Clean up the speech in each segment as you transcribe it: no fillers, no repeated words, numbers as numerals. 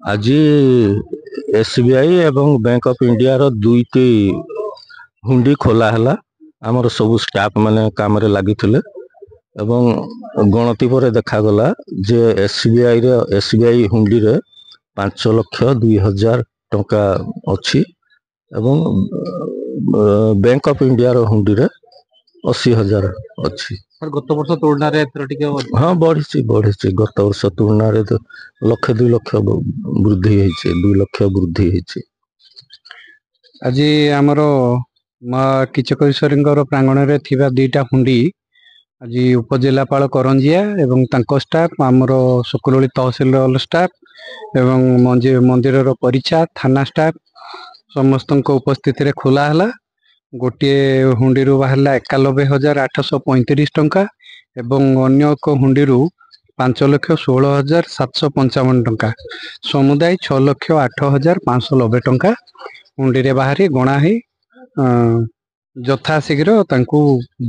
आज एसबीआई एवं bank of India रो दुईटी हुंडी खोला हला। आमर सब स्टाफ माने काम रे लागि थिले एवं गणति पर देखा गला जे एसबीआई हुंडी रे 5,02,000 टंका अछि एवं बैंक ऑफ इंडिया रो हुंडी रे 80,000 अछि। गत वर्ष तुलना रे एथर टिके हाँ बढ़ी गत वर्ष तुलना रे तो 1,00,000 2 लक्ष वृद्धि हेछि 2 लक्ष वृद्धि हेछि। आज आमर माँ किचकेश्वरींकर प्रांगण रे थिबा दुईटा हुंडी आज उपजिलापाल करंजिया एवं तांको स्टाफ आमर सुकुलोली तहसिल स्टाफ एवं मंदिर परिचा थाना स्टाफ समस्त उपस्थित रे खोला हला। गोटे हुंडी बाहर 91,835 टंका एवं अन्य एक हुंडी 5,16,755 टंका समुदाय 6,08,590 टंका हुंडी रे बाहरी गणा ही यथाशीघ्र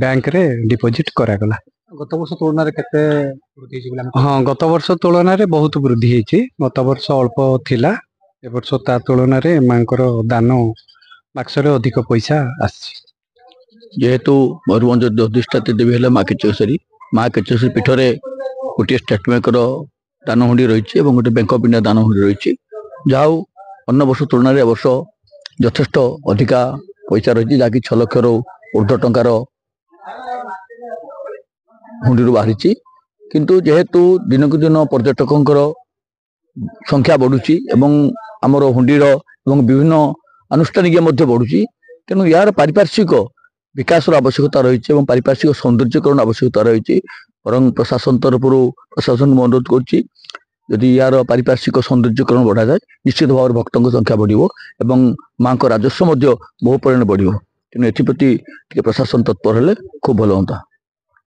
बैंक रे डिपोजिट करागला। गत वर्ष तुलन केते वृद्धि हिची? हाँ गत वर्ष तुलन बहुत वृद्धि होती। गत वर्ष अल्प थिला ए वर्ष ता तुलन मांकर दान बाक्स रे अधिक पैसा आसी। जेहेतु मयूरभंज अधिष्ठात्री देवी है माँ किचकेश्वरी पीठ में गोटे स्टेट बैंक दान हुंडी रही गोटे बैंक ऑफ इंडिया दान हुंडी रही जहाँ अन्य वर्ष तुलन में वर्ष यथेष्ट अधिका पैसा रही जहाँकि 6 लक्ष ऊर्ध्व टंकार हुंडी बाहरी किंतु जेहेतु दिनक दिन पर्यटकों संख्या बढ़ुची आमर हुंडीर विभिन्न आनुष्ठानिक बढ़ुची तेणु यार पारिपार्श्विक विकास आवश्यकता रही पारिपार्श्विक सौंदर्यकरण आवश्यकता रही बरं प्रशासन तरफ प्रशासन को अनुरोध करी यार पारिपार्श्विक सौंदर्यकरण बढ़ा जाए निश्चित भाव भक्तों संख्या बढ़ माँ को राजस्व बहु परिमाण बढ़ तेणु एप्रति प्रशासन तत्पर हेले खूब भल होता।